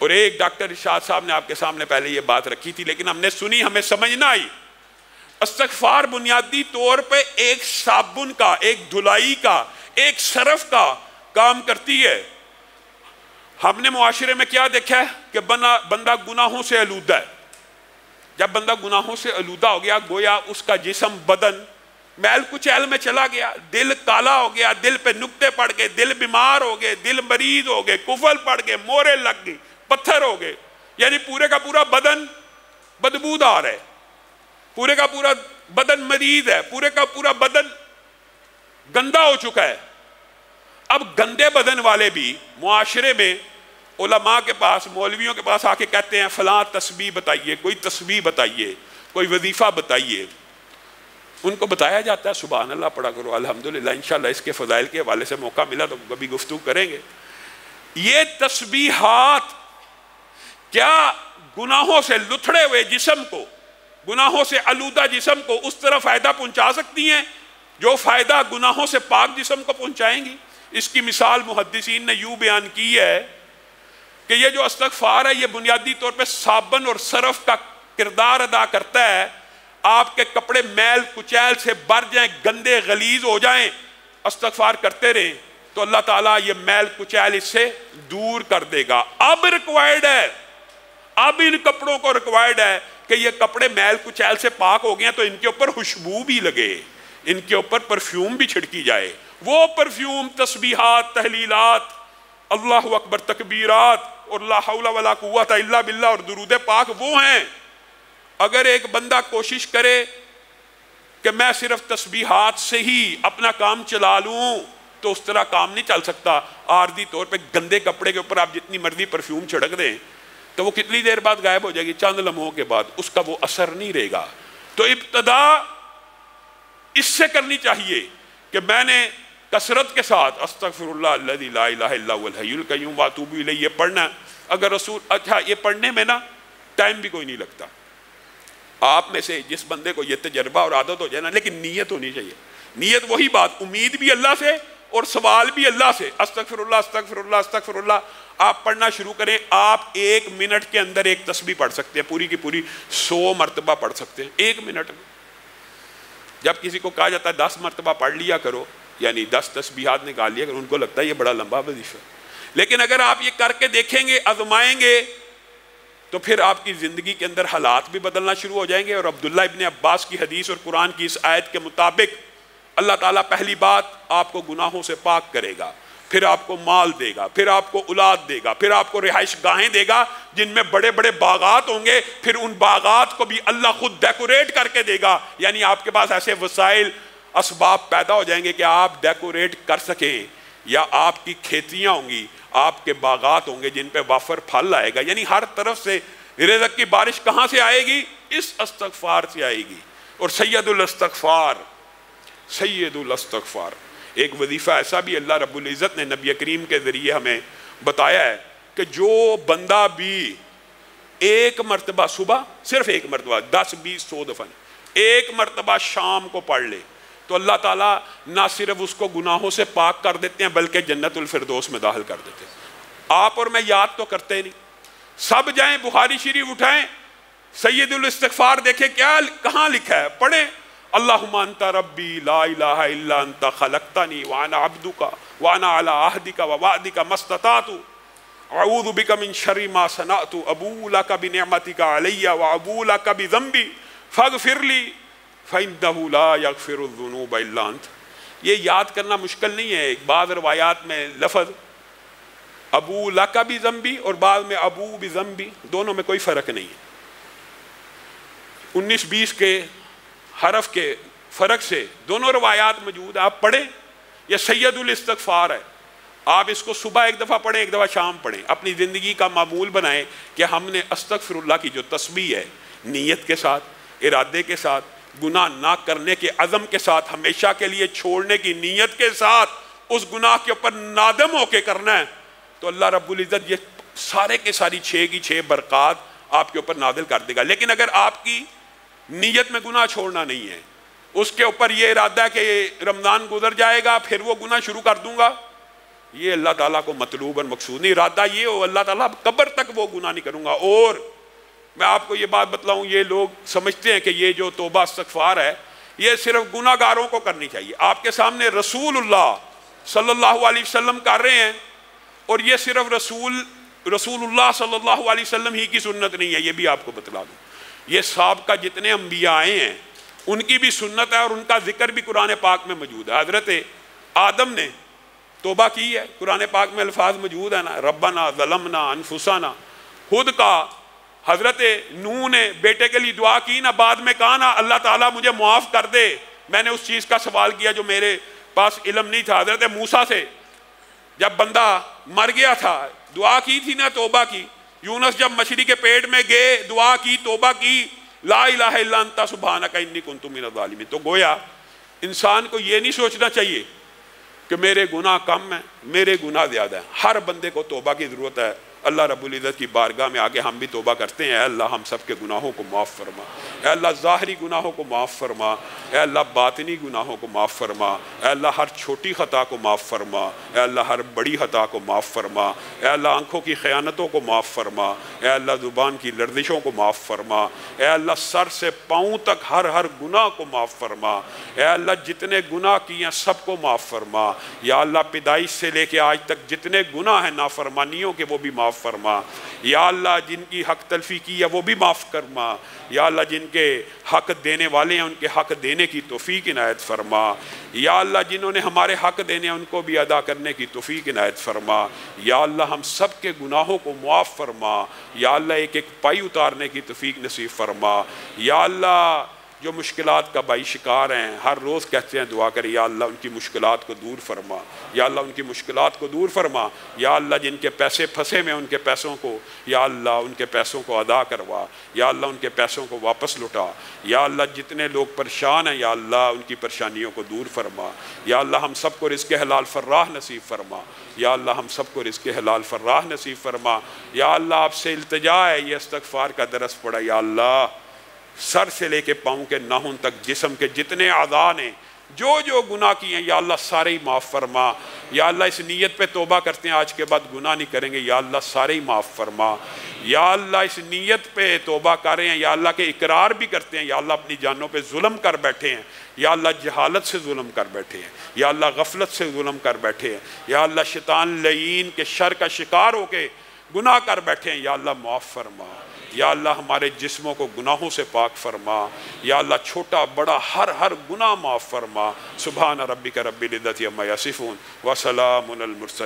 اور ایک ڈاکٹر ارشاد صاحب نے آپ کے سامنے پہلے یہ بات رکھی تھی لیکن ہم نے سنی، ہمیں سمجھ نہ آئی۔ استغفار بنیادی طور پہ ایک صابن کا، ایک دھلائی کا، ایک صرف کا کام کرتی ہے۔ ہم نے معاشرے میں کیا دیکھا ہے کہ بندہ گناہوں سے آلودہ ہے۔ جب بندہ گناہوں سے آلودہ ہو گیا گویا اس کا جسم بدن میل کچیل میں چلا گیا، دل کالا ہو گیا، دل پہ نقطے پڑ گئے، دل بیمار ہو گئے، دل مریض ہو گئے، کفل پڑ گئے، مورے لگ گئی، پتھر ہو گئے، یعنی پورے کا پورا بدن بدبودار ہے، پورے کا پورا بدن مریض ہے، پورے کا پورا بدن گندا ہو چکا ہے۔ اب گندے بدن والے بھی معاشرے میں علماء کے پاس، مولویوں کے پاس آ کے کہتے ہیں فلاں تسبیح بتائیے، کوئی تسبیح بتائیے، کوئی وظیفہ بتائیے۔ ان کو بتایا جاتا ہے سبحان اللہ پڑھا کرو، الحمدللہ، انشاءاللہ اس کے فضائل کے حوالے سے موقع ملا تو کبھی گفتگو کریں گے۔ یہ تسبیحات کیا گناہوں سے لتھڑے ہوئے جسم کو، گناہوں سے آلودہ جسم کو اس طرح فائدہ پہنچا سکتی ہیں جو فائدہ گناہوں سے پاک جسم کو پہنچائیں گی؟ اس کی مثال محدثین نے یوں بیان کی ہے کہ یہ جو استغفار ہے یہ بنیادی طور پہ صابن اور صرف کا کردار ادا کرتا ہے۔ آپ کے کپڑے میل کچیل سے بھر جائیں، گندے غلیظ ہو جائیں، استغفار کرتے رہیں تو اللہ تعالیٰ یہ میل کچیل اس سے دور کر دے گا۔ اب ریکوائرڈ ہے، اب ان کپڑوں کو ریکوائرڈ ہے کہ یہ کپڑے میل کچیل سے پاک ہو گئے ہیں تو ان کے اوپر خوشبو بھی لگے، ان کے اوپر پرفیوم بھی چھڑکی جائے۔ وہ پرفیوم تسبیحات، تحلیلات، اللہ اکبر تکبیرات اور لا حول ولا قوت الا باللہ اور درود پاک وہ ہیں۔ اگر ایک بندہ کوشش کرے کہ میں صرف تسبیحات سے ہی اپنا کام چلا لوں تو اس طرح کام نہیں چل سکتا۔ عارضی طور پہ گندے کپڑے کے اوپر آپ جتنی مرضی پرفیوم چھڑک دیں تو وہ کتنی دیر بعد غائب ہو جائے گی، چند لمحوں کے بعد اس کا وہ اثر نہیں رہے گا۔ تو ابتدا اس سے کرنی چاہیے کہ میں نے کثرت کے ساتھ استغفر اللہ الذی لا الہ الا هو الحی القیوم واتوب الیہ یہ پڑھنا۔ اگر رسول اچھا یہ پڑھنے میں نا ٹائم بھی کوئی نہیں لگتا۔ آپ میں سے جس بندے کو یہ تجربہ اور عادت ہو جائے نا، لیکن نیت ہونی چاہیے۔ نیت وہی بات، امید بھی اللہ سے اور سوال بھی اللہ سے۔ استغفر اللہ استغفر اللہ استغفر اللہ آپ پڑھنا شروع کریں، آپ 1 منٹ کے اندر ایک تسبیح پڑھ سکتے ہیں، پوری کی پوری 100 مرتبہ پڑھ سکتے ہیں 1 منٹ میں۔ جب کسی کو کہا جاتا ہے 10 مرتبہ پڑھ لیا کرو، یعنی 10 تسبیحات نکال لیا کرو، ان کو لگتا ہے یہ بڑا لمبا وظیفہ۔ لیکن اگر آپ یہ کر کے دیکھیں گے، آزمائیں گے تو پھر آپ کی زندگی کے اندر حالات بھی بدلنا شروع ہو جائیں گے۔ اور عبداللہ ابن عباس کی حدیث اور قرآن کی اس آیت کے مطابق اللہ تعالیٰ پہلی بات آپ کو گناہوں سے پاک کرے گا، پھر آپ کو مال دے گا، پھر آپ کو اولاد دے گا، پھر آپ کو رہائش گاہیں دے گا جن میں بڑے بڑے باغات ہوں گے، پھر ان باغات کو بھی اللہ خود ڈیکوریٹ کر کے دے گا، یعنی آپ کے پاس ایسے وسائل اسباب پیدا ہو جائیں گے کہ آپ ڈیکوریٹ کر سکیں، یا آپ کی کھیتیاں ہوں گی، آپ کے باغات ہوں گے جن پہ وافر پھل آئے گا، یعنی ہر طرف سے رزق کی بارش کہاں سے آئے گی؟ اس استغفار سے آئے گی۔ اور سید الاستغفار، سید الاستغفار ایک وظیفہ ایسا بھی اللہ رب العزت نے نبی کریم کے ذریعے ہمیں بتایا ہے کہ جو بندہ بھی 1 مرتبہ صبح، صرف 1 مرتبہ، 10 20 100 دفعہ 1 مرتبہ شام کو پڑھ لے تو اللہ تعالیٰ نہ صرف اس کو گناہوں سے پاک کر دیتے ہیں بلکہ جنت الفردوس میں داخل کر دیتے ہیں۔ آپ اور میں یاد تو کرتے نہیں، سب جائیں بخاری شریف اٹھائیں، سید الاستغفار دیکھیں کیا کہاں لکھا ہے، پڑھیں اللہم انت ربی لا الہ الا انت خلقتنی وانا عبدک وانا علی عہدک ووعدک ما استطعت اعوذ بک من شر ما صنعت ابوء لک بنعمتک علی وابوء لک بذنبی فاغفر لی فإنہ لا یغفر الذنوب الا انت۔ یہ یاد کرنا مشکل نہیں ہے، بعض روایات میں لفظ ابو لک بذنبی اور بعض میں ابو بذنبی، دونوں میں کوئی فرق نہیں ہے، 19-20 کے حرف کے فرق سے دونوں روایات موجود ہیں، آپ پڑھیں۔ یہ سید الاستغفار ہے، آپ اس کو صبح 1 دفعہ پڑھیں، 1 دفعہ شام پڑھیں، اپنی زندگی کا معمول بنائیں کہ ہم نے استغفر اللہ کی جو تسبیح ہے نیت کے ساتھ، ارادے کے ساتھ، گناہ نہ کرنے کے عزم کے ساتھ، ہمیشہ کے لیے چھوڑنے کی نیت کے ساتھ اس گناہ کے اوپر نادم ہو کے کرنا ہے تو اللہ رب العزت یہ سارے کے ساری 6 کی 6 برکات آپ کے اوپر نازل کر دے گا۔ لیکن اگر آپ کی نیت میں گناہ چھوڑنا نہیں ہے، اس کے اوپر یہ ارادہ ہے کہ رمضان گزر جائے گا پھر وہ گناہ شروع کر دوں گا، یہ اللہ تعالیٰ کو مطلوب اور مقصود نہیں، ارادہ یہ ہو اللہ تعالیٰ قبر تک وہ گناہ نہیں کروں گا۔ اور میں آپ کو یہ بات بتلاؤں، یہ لوگ سمجھتے ہیں کہ یہ جو توبہ استغفار ہے یہ صرف گناہ گاروں کو کرنی چاہیے۔ آپ کے سامنے رسول اللہ صلی اللہ علیہ وسلم کر رہے ہیں، اور یہ صرف رسول اللہ صلی اللہ علیہ وسلم ہی کی سنت نہیں ہے، یہ بھی آپ کو بتلا دوں۔ یہ سابقہ جتنے انبیاء آئے ہیں ان کی بھی سنت ہے، اور ان کا ذکر بھی قرآن پاک میں موجود ہے۔ حضرت آدم نے توبہ کی ہے، قرآن پاک میں الفاظ موجود ہے نا، ربنا ظلمنا انفسنا، خود کا۔ حضرت نوح نے بیٹے کے لیے دعا کی نا، بعد میں کہا نا اللہ تعالیٰ مجھے معاف کر دے، میں نے اس چیز کا سوال کیا جو میرے پاس علم نہیں تھا۔ حضرت موسیٰ سے جب بندہ مر گیا تھا دعا کی تھی نا، توبہ کی۔ یونس جب مچھلی کے پیٹ میں گئے دعا کی، توبہ کی، لا الہ الا انت سبحانک انی کنت من الظالمین۔ تو گویا انسان کو یہ نہیں سوچنا چاہیے کہ میرے گناہ کم ہیں، میرے گناہ زیادہ ہیں۔ ہر بندے کو توبہ کی ضرورت ہے۔ اللہ رب العزت کی بارگاہ میں آگے ہم بھی توبہ کرتے ہیں، اے اللہ ہم سب کے گناہوں کو معاف فرما، اے اللہ ظاہری گناہوں کو معاف فرما، اے اللہ باطنی گناہوں کو معاف فرما، اے اللہ ہر چھوٹی خطا کو معاف فرما، اے اللہ ہر بڑی خطا کو معاف فرما، اے اللہ آنکھوں کی خیانتوں کو معاف فرما، اے اللہ زبان کی لرزشوں کو معاف فرما، اے اللہ سر سے پاؤں تک ہر گناہ کو معاف فرما، اے اللہ جتنے گناہ کیے ہیں سب کو معاف فرما، یا اللہ پیدائش سے لے کے آج تک جتنے گناہ ہیں نافرمانیوں کے وہ بھی معاف فرما، یا اللہ جن کی حق تلفی کی ہے وہ بھی معاف فرما، یا اللہ جن کے حق دینے والے ہیں ان کے حق دینے کی توفیق عنایت فرما، یا اللہ جنہوں نے ہمارے حق دینے ہیں ان کو بھی ادا کرنے کی توفیق عنایت فرما، یا اللہ ہم سب کے گناہوں کو معاف فرما، یا اللہ ایک ایک پائی اتارنے کی توفیق نصیب فرما، یا اللہ جو مشکلات کا بائی شکار ہیں ہر روز کہتے ہیں دعا کریں، یا اللہ ان کی مشکلات کو دور فرما، یا اللہ ان کی مشکلات کو دور فرما، یا اللہ جن کے پیسے پھنسے میں ان کے پیسوں کو، یا اللہ ان کے پیسوں کو ادا کروا، یا اللہ ان کے پیسوں کو واپس لٹا، یا اللہ جتنے لوگ پریشان ہیں یا اللہ ان کی پریشانیوں کو دور فرما، یا اللہ ہم سب کو رزق حلال فراہ نصیب فرما، یا اللہ ہم سب کو رزق حلال فراہ نصیب فرما، یا اللہ آپ سے التجا ہے یہ استغفار کا درس پڑا، یا اللہ سر سے لے کے پاؤں کے ناخن تک جسم کے جتنے اعضاء نے جو گناہ کیے ہیں یا اللہ سارے ہی معاف فرما، یا اللہ اس نیت پہ توبہ کرتے ہیں آج کے بعد گناہ نہیں کریں گے، یا اللہ سارے ہی معاف فرما، یا اللہ اس نیت پہ توبہ کر رہے ہیں یا اللہ کے اقرار بھی کرتے ہیں یا اللہ اپنی جانوں پہ ظلم کر بیٹھے ہیں، یا اللہ جہالت سے ظلم کر بیٹھے ہیں، یا اللہ غفلت سے ظلم کر بیٹھے ہیں، یا اللہ شیطان لعین کے شر کا شکار ہو کے گناہ کر بیٹھے ہیں، یا اللہ معاف فرما، یا اللہ ہمارے جسموں کو گناہوں سے پاک فرما، یا اللہ چھوٹا بڑا ہر گناہ معاف فرما۔ سبحان ربک رب العزت عما یصفون وسلام علی المرسلین۔